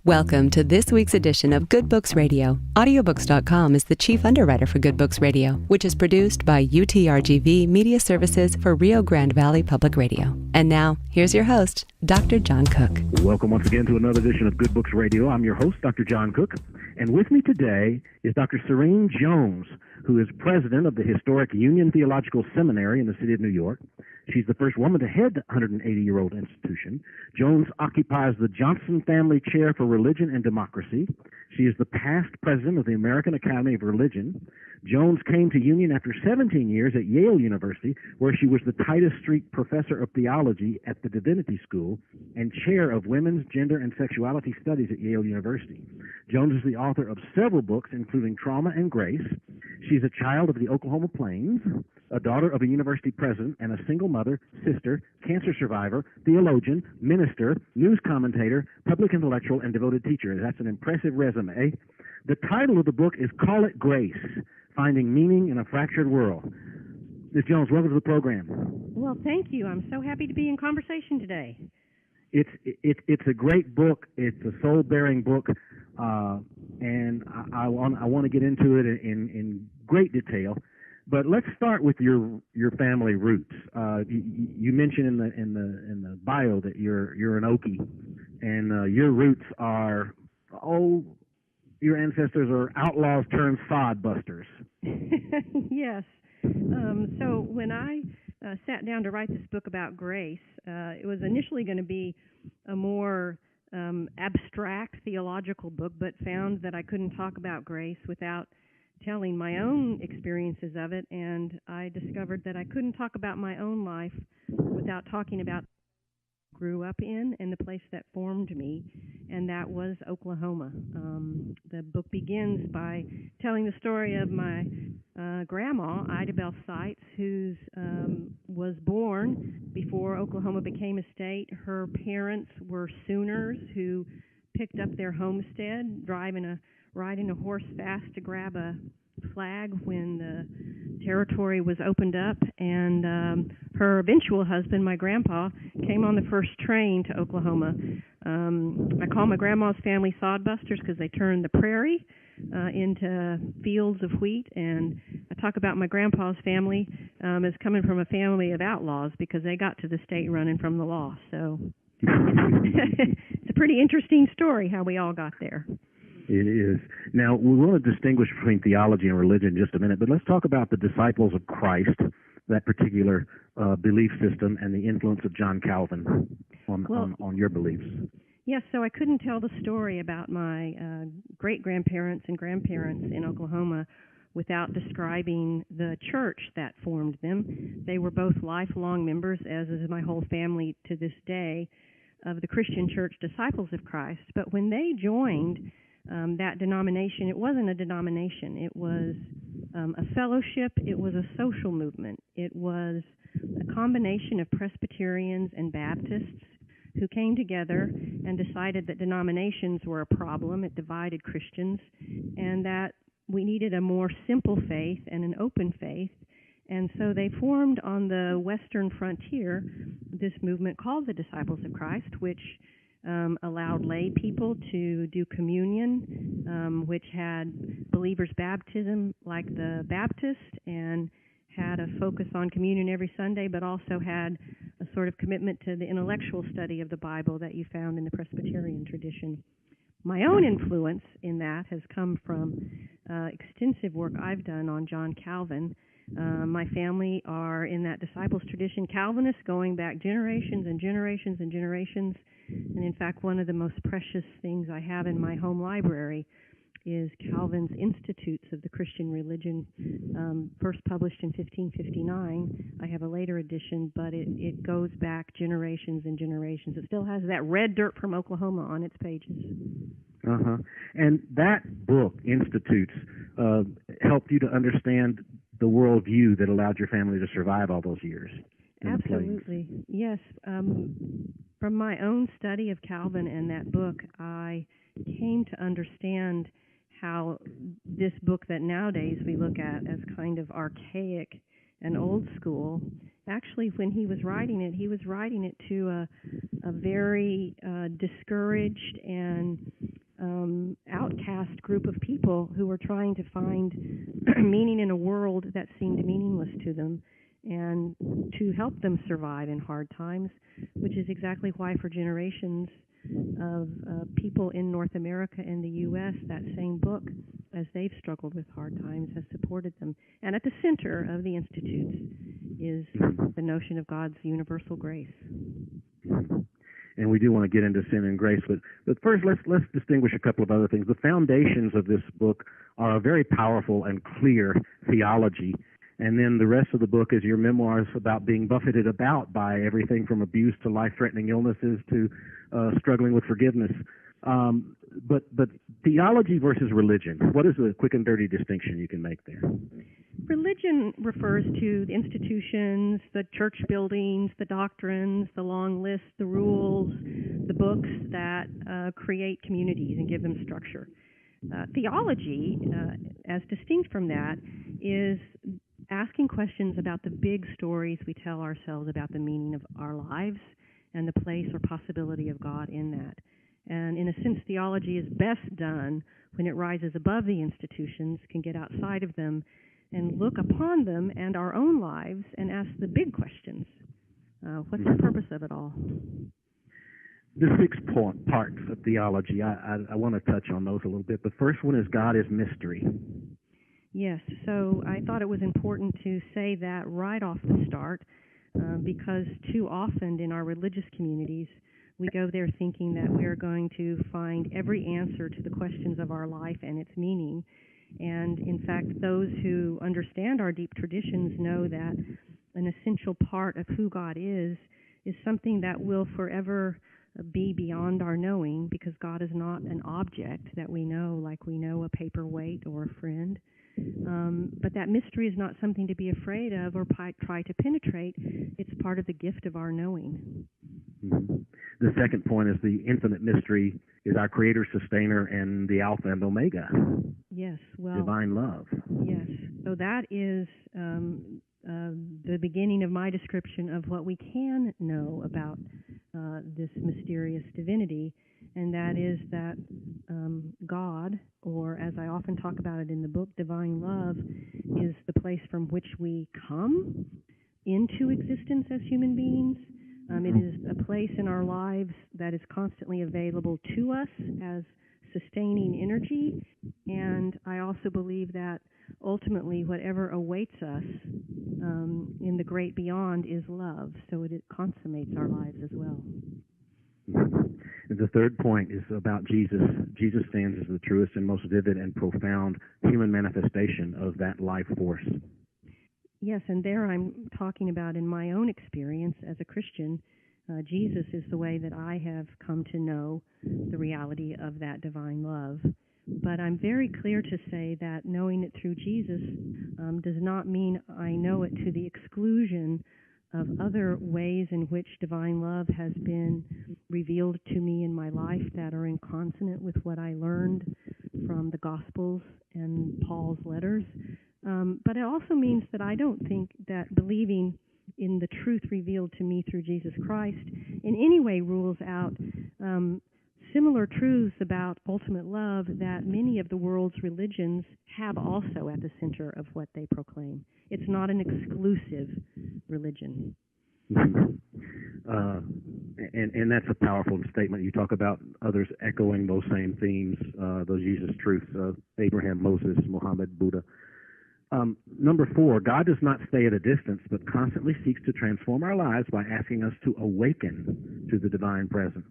Welcome to this week's edition of Good Books Radio. Audiobooks.com is the chief underwriter for Good Books Radio, which is produced by UTRGV Media Services for Rio Grande Valley Public Radio. And now, here's your host, Dr. John Cook. Welcome once again to another edition of Good Books Radio. I'm your host, Dr. John Cook. And with me today is Dr. Serene Jones, who is president of the historic Union Theological Seminary in the city of New York. She's the first woman to head the 180-year-old institution. Jones occupies the Johnson Family Chair for Religion and Democracy. She is the past president of the American Academy of Religion. Jones came to Union after 17 years at Yale University, where she was the Titus Street Professor of Theology at the Divinity School and Chair of Women's, Gender, and Sexuality Studies at Yale University. Jones is the author of several books, including Trauma and Grace. She's a child of the Oklahoma Plains, a daughter of a university president, and a single mother, sister, cancer survivor, theologian, minister, news commentator, public intellectual, and devoted teacher. That's an impressive resume. The title of the book is Call It Grace, Finding Meaning in a Fractured World. Ms. Jones, welcome to the program. Well, thank you. I'm so happy to be in conversation today. It's a great book. It's a soul-bearing book, and I want to get into it in great detail. But let's start with your family roots. You mentioned in the bio that you're an Okie, and your roots are your ancestors are outlaws turned sod busters. Yes. So when I sat down to write this book about grace, it was initially going to be a more abstract theological book, but found that I couldn't talk about grace without telling my own experiences of it, and I discovered that I couldn't talk about my own life without talking about grew up in and the place that formed me, and that was Oklahoma. The book begins by telling the story of my grandma, Ida Bell Seitz, who was born before Oklahoma became a state. Her parents were Sooners who picked up their homestead, riding a horse fast to grab a flag when the territory was opened up, and her eventual husband, my grandpa, came on the first train to Oklahoma. I call my grandma's family sodbusters because they turned the prairie into fields of wheat, and I talk about my grandpa's family as coming from a family of outlaws because they got to the state running from the law. So it's a pretty interesting story how we all got there. It is. Now, we want to distinguish between theology and religion in just a minute, but let's talk about the disciples of Christ, that particular belief system, and the influence of John Calvin on your beliefs. Yes, so I couldn't tell the story about my great-grandparents and grandparents in Oklahoma without describing the church that formed them. They were both lifelong members, as is my whole family to this day, of the Christian Church Disciples of Christ. But when they joined that denomination, it wasn't a denomination. It was a fellowship. It was a social movement. It was a combination of Presbyterians and Baptists who came together and decided that denominations were a problem. It divided Christians, and that we needed a more simple faith and an open faith. And so they formed on the western frontier this movement called the Disciples of Christ, which allowed lay people to do communion, which had believers' baptism like the Baptist, and had a focus on communion every Sunday, but also had a sort of commitment to the intellectual study of the Bible that you found in the Presbyterian tradition. My own influence in that has come from extensive work I've done on John Calvin. My family are in that disciples tradition, Calvinists, going back generations and generations and generations. And in fact, one of the most precious things I have in my home library is Calvin's Institutes of the Christian Religion, first published in 1559. I have a later edition, but it goes back generations and generations. It still has that red dirt from Oklahoma on its pages. Uh-huh. And that book, Institutes, helped you to understand the worldview that allowed your family to survive all those years. Absolutely. Yes. From my own study of Calvin and that book, I came to understand how this book that nowadays we look at as kind of archaic and old school, actually when he was writing it to a very discouraged and outcast group of people who were trying to find meaning in a world that seemed meaningless to them, and to help them survive in hard times, which is exactly why for generations of people in North America and the U.S., that same book, as they've struggled with hard times, has supported them. And at the center of the Institutes is the notion of God's universal grace. And we do want to get into sin and grace, but first let's distinguish a couple of other things. The foundations of this book are a very powerful and clear theology, and then the rest of the book is your memoirs about being buffeted about by everything from abuse to life-threatening illnesses to struggling with forgiveness. But theology versus religion, what is the quick and dirty distinction you can make there? Religion refers to the institutions, the church buildings, the doctrines, the long lists, the rules, the books that create communities and give them structure. Theology, as distinct from that, is asking questions about the big stories we tell ourselves about the meaning of our lives and the place or possibility of God in that. And in a sense, theology is best done when it rises above the institutions, can get outside of them, and look upon them and our own lives and ask the big questions. What's the purpose of it all? The 6 parts of theology, I want to touch on those a little bit. The first one is God is mystery. Yes, so I thought it was important to say that right off the start, because too often in our religious communities, we go there thinking that we're going to find every answer to the questions of our life and its meaning. And in fact, those who understand our deep traditions know that an essential part of who God is something that will forever be beyond our knowing, because God is not an object that we know like we know a paperweight or a friend. But that mystery is not something to be afraid of or try to penetrate. It's part of the gift of our knowing. Mm-hmm. The second point is the infinite mystery is our Creator, Sustainer, and the Alpha and Omega. Yes, well, divine love. Yes, so that is the beginning of my description of what we can know about this mysterious divinity, and that is that God, or as I often talk about it in the book, divine love, is the place from which we come into existence as human beings. It is a place in our lives that is constantly available to us as sustaining energy, and I also believe that ultimately whatever awaits us in the great beyond is love, so it consummates our lives as well. And the third point is about Jesus. Jesus stands as the truest and most vivid and profound human manifestation of that life force. Yes, and there I'm talking about in my own experience as a Christian, Jesus is the way that I have come to know the reality of that divine love. But I'm very clear to say that knowing it through Jesus does not mean I know it to the exclusion of other ways in which divine love has been revealed to me in my life that are in consonant with what I learned from the Gospels and Paul's letters. But it also means that I don't think that believing in the truth revealed to me through Jesus Christ in any way rules out similar truths about ultimate love that many of the world's religions have also at the center of what they proclaim. It's not an exclusive religion. And that's a powerful statement. You talk about others echoing those same themes, those Jesus truths, Abraham, Moses, Muhammad, Buddha. Number 4, God does not stay at a distance, but constantly seeks to transform our lives by asking us to awaken to the divine presence.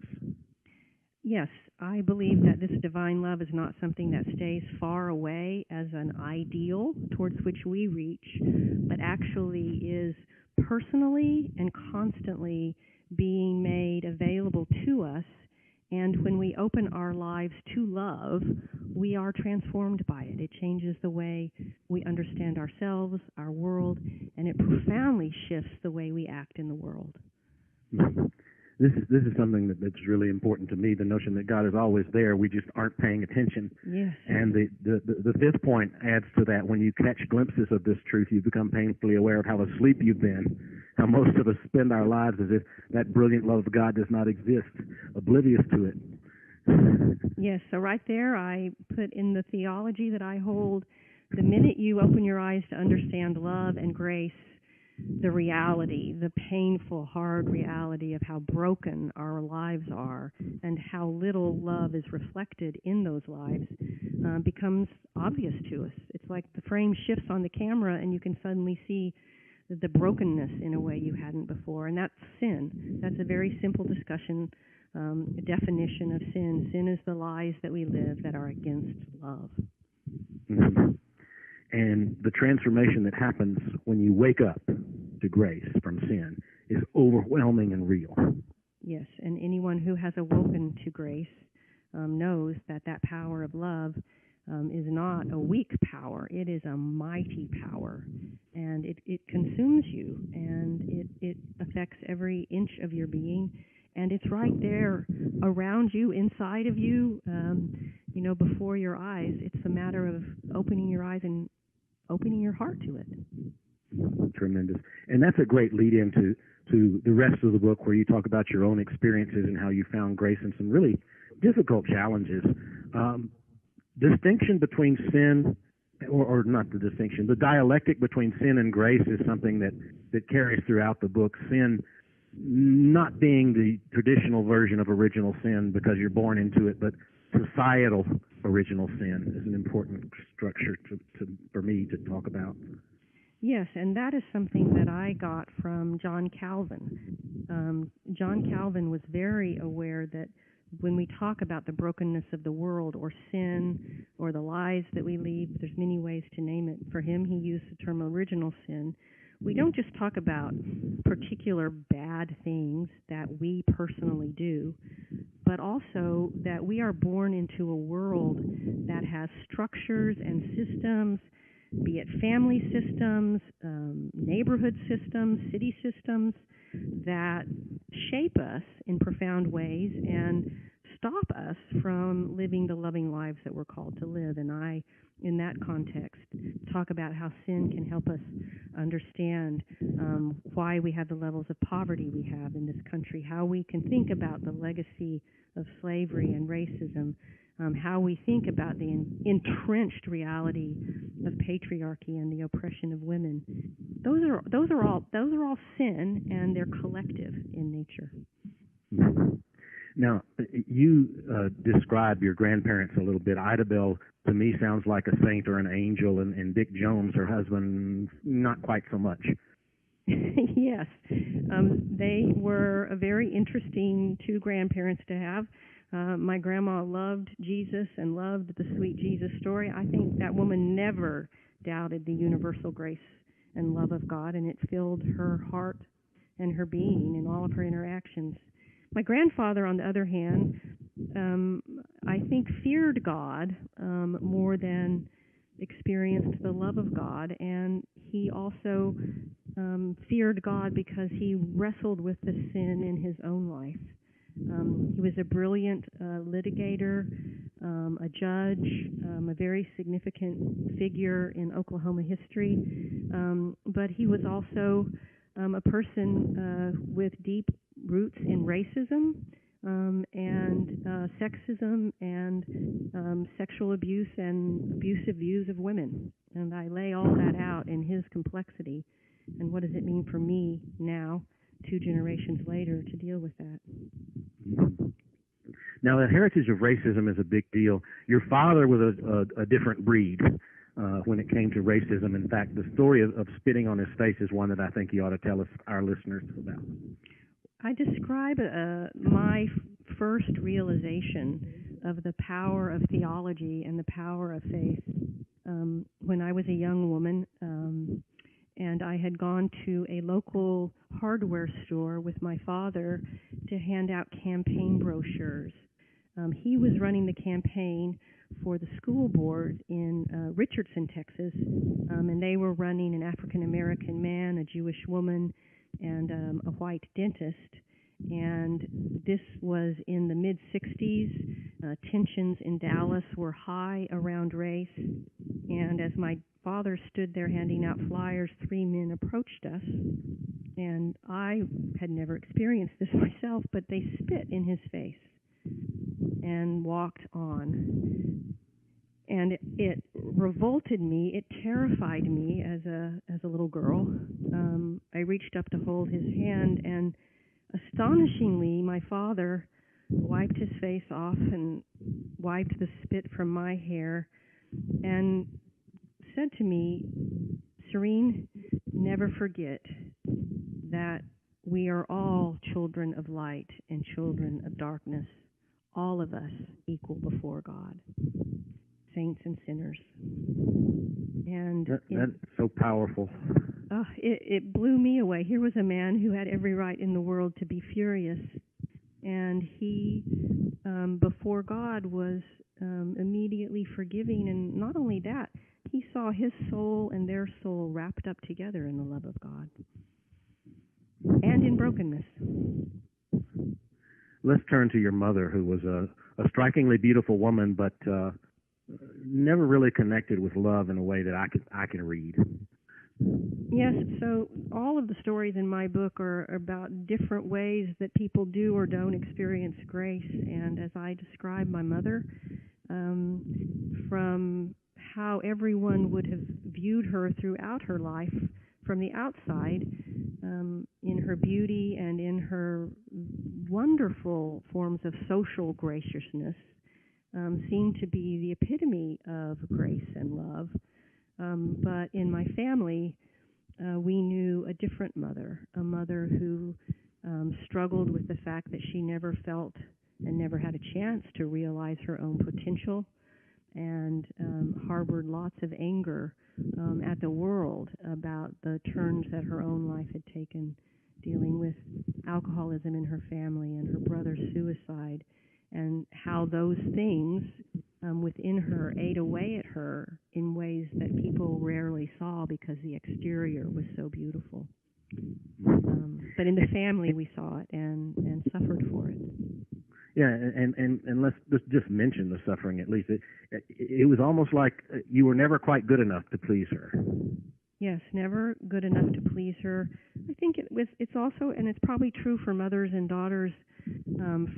Yes, I believe that this divine love is not something that stays far away as an ideal towards which we reach, but actually is personally and constantly being made available to us. And when we open our lives to love, we are transformed by it. It changes the way we understand ourselves, our world, and it profoundly shifts the way we act in the world. This is something that's really important to me, the notion that God is always there. We just aren't paying attention. Yes. And the fifth point adds to that. When you catch glimpses of this truth, you become painfully aware of how asleep you've been, how most of us spend our lives as if that brilliant love of God does not exist, oblivious to it. Yes, so right there I put in the theology that I hold, the minute you open your eyes to understand love and grace, the reality, the painful, hard reality of how broken our lives are and how little love is reflected in those lives becomes obvious to us. It's like the frame shifts on the camera and you can suddenly see the brokenness in a way you hadn't before, and that's sin. That's a very simple discussion, definition of sin. Sin is the lies that we live that are against love. Mm-hmm. And the transformation that happens when you wake up to grace from sin is overwhelming and real. Yes, and anyone who has awoken to grace knows that that power of love is not a weak power. It is a mighty power, and it consumes you, and it affects every inch of your being, and it's right there around you, inside of you, before your eyes. It's a matter of opening your eyes and opening your heart to it. Tremendous. And that's a great lead-in to the rest of the book, where you talk about your own experiences and how you found grace in some really difficult challenges. Distinction between sin, or not the distinction, the dialectic between sin and grace is something that carries throughout the book. Sin not being the traditional version of original sin because you're born into it, but societal original sin is an important structure for me to talk about. Yes, and that is something that I got from John Calvin. John Calvin was very aware that when we talk about the brokenness of the world or sin or the lies that we lead, there's many ways to name it. For him, he used the term original sin. We don't just talk about particular bad things that we personally do, but also that we are born into a world that has structures and systems, be it family systems, neighborhood systems, city systems, that shape us in profound ways and stop us from living the loving lives that we're called to live. And I, in that context, talk about how sin can help us understand why we have the levels of poverty we have in this country, how we can think about the legacy of slavery and racism, how we think about the entrenched reality of patriarchy and the oppression of women. Those are all sin, and they're collective in nature. Now, you describe your grandparents a little bit. Ida Bell, to me, sounds like a saint or an angel, and Dick Jones, her husband, not quite so much. Yes. They were a very interesting two grandparents to have. My grandma loved Jesus and loved the sweet Jesus story. I think that woman never doubted the universal grace and love of God, and it filled her heart and her being in all of her interactions. My grandfather, on the other hand, I think feared God more than experienced the love of God, and he also feared God because he wrestled with the sin in his own life. He was a brilliant litigator, a judge, a very significant figure in Oklahoma history, but he was also a person with deep roots in racism and sexism and sexual abuse and abusive views of women. And I lay all that out in his complexity. And what does it mean for me now, 2 generations later, to deal with that? Now, the heritage of racism is a big deal. Your father was a different breed when it came to racism. In fact, the story of spitting on his face is one that I think you ought to tell us, our listeners, about. I describe my first realization of the power of theology and the power of faith when I was a young woman, and I had gone to a local hardware store with my father to hand out campaign brochures. He was running the campaign for the school board in Richardson, Texas, and they were running an African-American man, a Jewish woman, and a white dentist. And this was in the mid-'60s. Tensions in Dallas were high around race. And as my father stood there handing out flyers, 3 men approached us. And I had never experienced this myself, but they spit in his face. and walked on. And it revolted me, it terrified me as a little girl. I reached up to hold his hand, and astonishingly, my father wiped his face off and wiped the spit from my hair and said to me, "Serene, never forget that we are all children of light and children of darkness, all of us equal before God, saints and sinners." And that's so powerful. It blew me away. Here was a man who had every right in the world to be furious, and he, before God, was immediately forgiving. And not only that, he saw his soul and their soul wrapped up together in the love of God and in brokenness. Let's turn to your mother, who was a strikingly beautiful woman, but never really connected with love in a way that I can read. Yes, so all of the stories in my book are about different ways that people do or don't experience grace. And as I describe my mother, from how everyone would have viewed her throughout her life from the outside, in her beauty and in her wonderful forms of social graciousness, seemed to be the epitome of grace and love. But in my family, we knew a different mother, a mother who struggled with the fact that she never felt and never had a chance to realize her own potential, and harbored lots of anger at the world about the turns that her own life had taken, dealing with alcoholism in her family and her brother's suicide, and how those things within her ate away at her in ways that people rarely saw because the exterior was so beautiful. But in the family, we saw it and suffered for it. Yeah, and let's just mention the suffering at least. It was almost like you were never quite good enough to please her. Yes, never good enough to please her. I think it's also, and it's probably true for mothers and daughters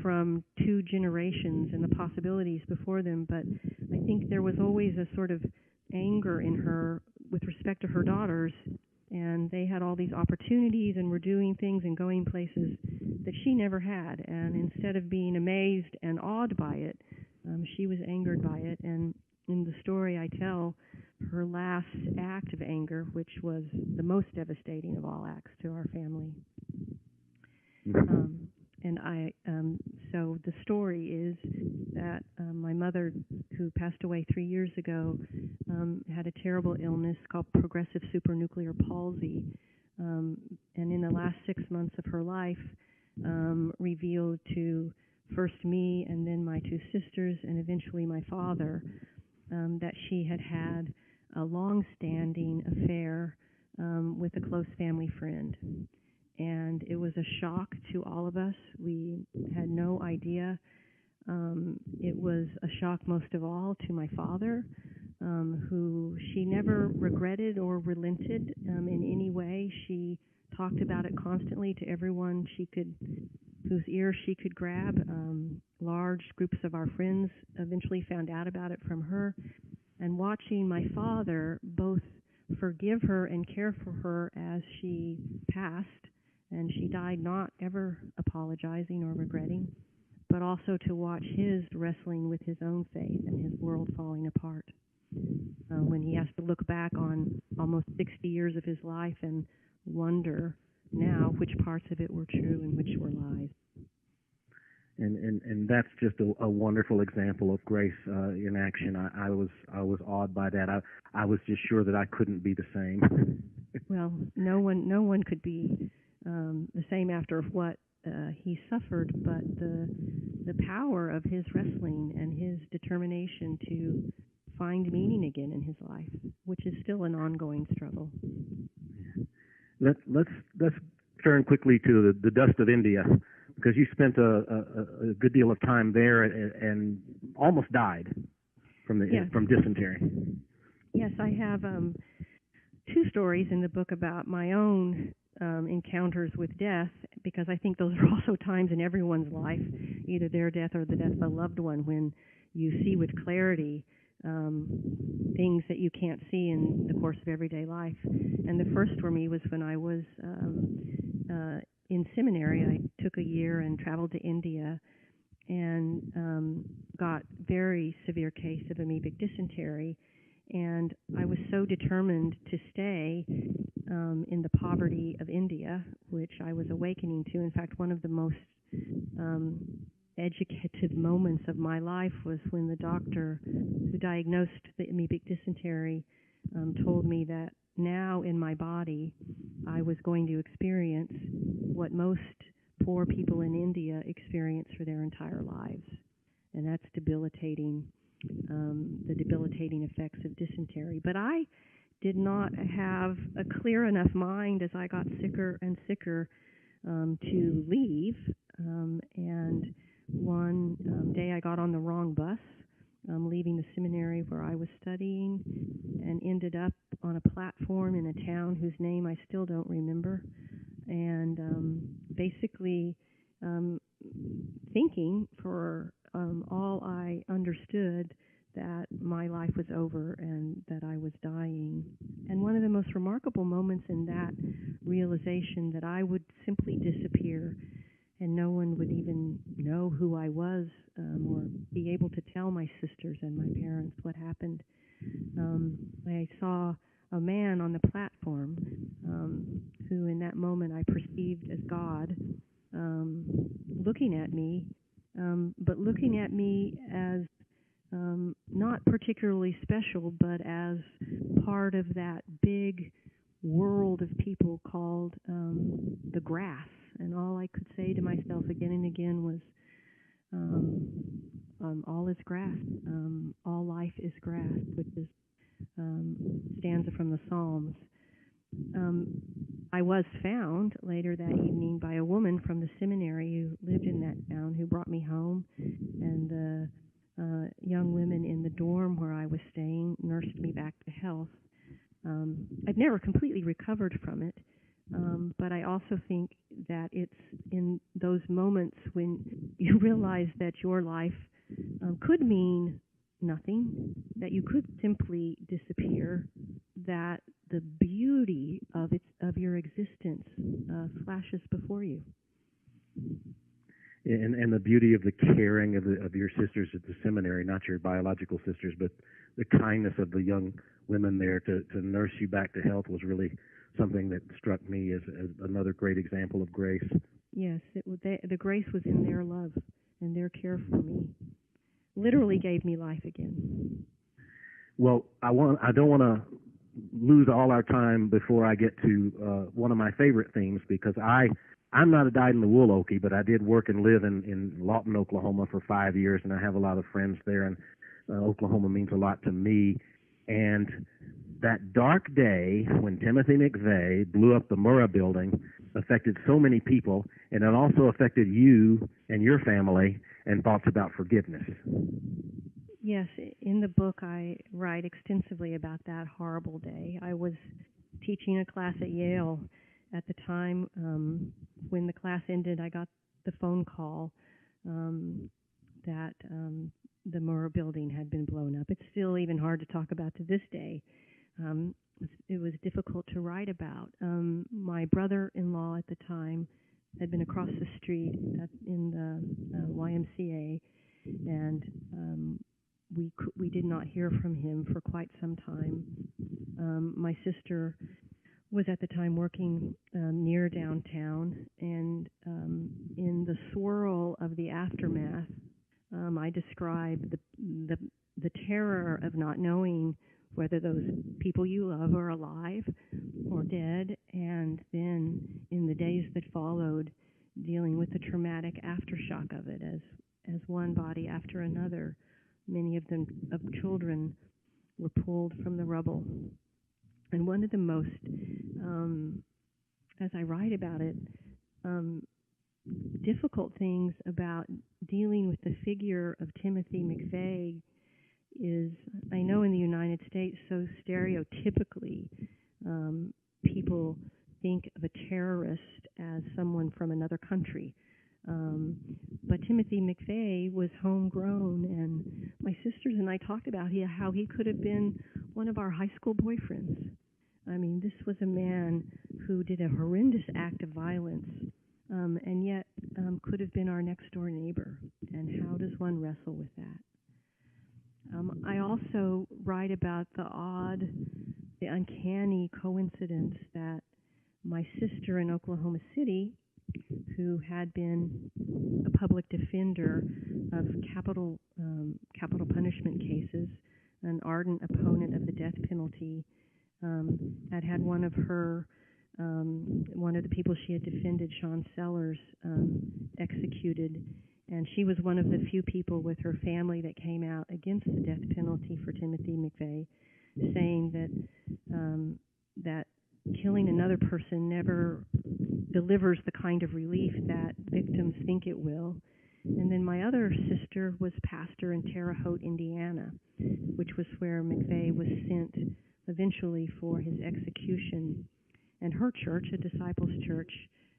from two generations and the possibilities before them, but I think there was always a sort of anger in her with respect to her daughters, and they had all these opportunities and were doing things and going places that she never had, and instead of being amazed and awed by it, she was angered by it. And in the story I tell, her last act of anger, which was the most devastating of all acts to our family. So the story is that my mother, who passed away 3 years ago, had a terrible illness called progressive supranuclear palsy, and in the last 6 months of her life, revealed to first me and then my two sisters and eventually my father that she had had a long-standing affair with a close family friend. And it was a shock to all of us. We had no idea. It was a shock most of all to my father, who she never regretted or relented in any way. She talked about it constantly to everyone whose ear she could grab. Large groups of our friends eventually found out about it from her. And watching my father both forgive her and care for her as she passed, and she died not ever apologizing or regretting, but also to watch his wrestling with his own faith and his world falling apart. When he has to look back on almost 60 years of his life and wonder now which parts of it were true and which were lies. And that's just a wonderful example of grace in action. I was awed by that. I was just sure that I couldn't be the same. Well, no one could be the same after what he suffered, but the power of his wrestling and his determination to find meaning again in his life, which is still an ongoing struggle. Let's turn quickly to the dust of India, because you spent a good deal of time there and almost died from dysentery. Yes, I have two stories in the book about my own encounters with death, because I think those are also times in everyone's life, either their death or the death of a loved one, when you see with clarity things that you can't see in the course of everyday life. And the first for me was when I was in seminary. I took a year and traveled to India and got very severe case of amoebic dysentery. And I was so determined to stay in the poverty of India, which I was awakening to. In fact, one of the most educative moments of my life was when the doctor who diagnosed the amoebic dysentery told me that now in my body I was going to experience what most poor people in India experience for their entire lives, and that's debilitating, the debilitating effects of dysentery. But I did not have a clear enough mind as I got sicker and sicker to leave, and one day I got on the wrong bus, leaving the seminary where I was studying, and ended up on a platform in a town whose name I still don't remember, and basically thinking for all I understood that my life was over and that I was dying. And one of the most remarkable moments in that realization that I would simply disappear and no one would even know who I was or be able to tell my sisters and my parents what happened. I saw a man on the platform who in that moment I perceived as God looking at me, but looking at me as not particularly special, but as part of that big world of people called the grass. And all I could say to myself again and again was, all is grass. All life is grass, which is stanza from the Psalms. I was found later that evening by a woman from the seminary who lived in that town, who brought me home, and the young women in the dorm where I was staying nursed me back to health. I've never completely recovered from it, but I also think that it's in those moments when you realize that your life could mean nothing, that you could simply disappear, that the beauty of your existence flashes before you. And the beauty of the caring of your sisters at the seminary, not your biological sisters, but the kindness of the young women there to nurse you back to health was really something that struck me as another great example of grace. Yes, the grace was in their love and their care for me. Literally gave me life again. Well, I don't want to lose all our time before I get to one of my favorite themes, because I'm not a dyed-in-the-wool Okie, but I did work and live in Lawton, Oklahoma for 5 years, and I have a lot of friends there, and Oklahoma means a lot to me. And that dark day when Timothy McVeigh blew up the Murrah building affected so many people, and it also affected you and your family and thoughts about forgiveness. Yes, in the book I write extensively about that horrible day. I was teaching a class at Yale at the time. When the class ended, I got the phone call that the Murrah building had been blown up. It's still even hard to talk about to this day. It was difficult to write about. My brother-in-law at the time had been across the street in the YMCA, and we did not hear from him for quite some time. My sister was at the time working near downtown, and in the swirl of the aftermath, I described the terror of not knowing whether those people you love are alive or dead, and then in the days that followed, dealing with the traumatic aftershock of it as one body after another, many of them of children, were pulled from the rubble. And one of the most, as I write about it, difficult things about dealing with the figure of Timothy McVeigh is, I know in the United States, so stereotypically, people think of a terrorist as someone from another country. But Timothy McVeigh was homegrown, and my sisters and I talked about how he could have been one of our high school boyfriends. I mean, this was a man who did a horrendous act of violence, and yet could have been our next-door neighbor. And how does one wrestle with that? I also write about the uncanny coincidence that my sister in Oklahoma City, who had been a public defender of capital punishment cases, an ardent opponent of the death penalty, had one of the people she had defended, Sean Sellers, executed, and she was one of the few people with her family that came out against the death penalty for Timothy McVeigh, saying that killing another person never delivers the kind of relief that victims think it will. And then my other sister was pastor in Terre Haute, Indiana, which was where McVeigh was sent eventually for his execution. And her church, a disciples' church,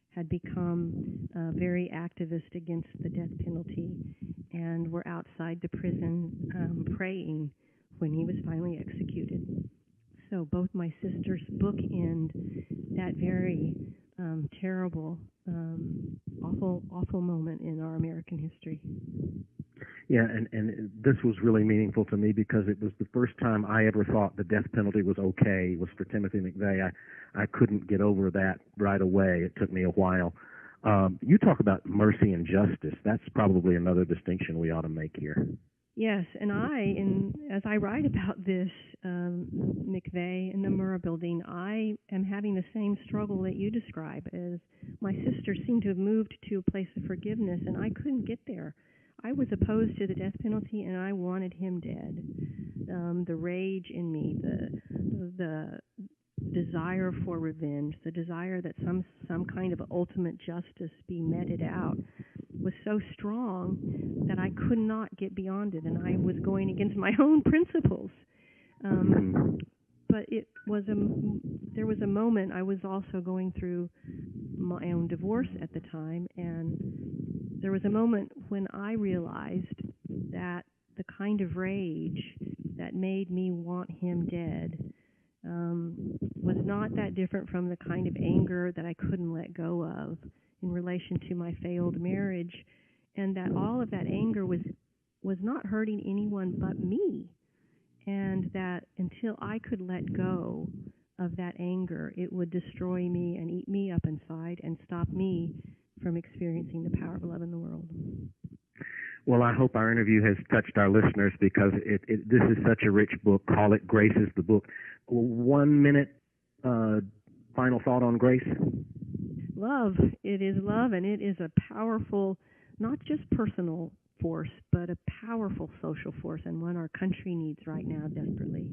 had become very activist against the death penalty and were outside the prison praying when he was finally executed. So both my sisters bookend that very terrible, awful moment in our American history. Yeah, and this was really meaningful to me because it was the first time I ever thought the death penalty was okay, was for Timothy McVeigh. I couldn't get over that right away. It took me a while. You talk about mercy and justice. That's probably another distinction we ought to make here. Yes, and as I write about this, McVeigh and the Murrah building, I am having the same struggle that you describe. As my sister seemed to have moved to a place of forgiveness, and I couldn't get there. I was opposed to the death penalty, and I wanted him dead. The rage in me, the desire for revenge, the desire that some kind of ultimate justice be meted out, was so strong that I could not get beyond it, and I was going against my own principles. But there was a moment. I was also going through my own divorce at the time, and there was a moment when I realized that the kind of rage that made me want him dead was not that different from the kind of anger that I couldn't let go of in relation to my failed marriage, and that all of that anger was not hurting anyone but me, and that until I could let go of that anger, it would destroy me and eat me up inside and stop me from experiencing the power of love in the world. Well, I hope our interview has touched our listeners because this is such a rich book. Call It Grace is the book. 1 minute final thought on grace? Love. It is love, and it is a powerful, not just personal force, but a powerful social force, and one our country needs right now desperately.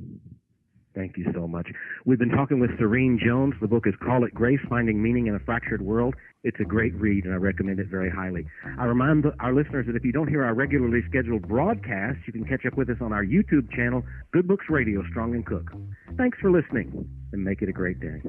Thank you so much. We've been talking with Serene Jones. The book is Call It Grace, Finding Meaning in a Fractured World. It's a great read, and I recommend it very highly. I remind our listeners that if you don't hear our regularly scheduled broadcasts, you can catch up with us on our YouTube channel, Good Books Radio, Strong and Cook. Thanks for listening, and make it a great day.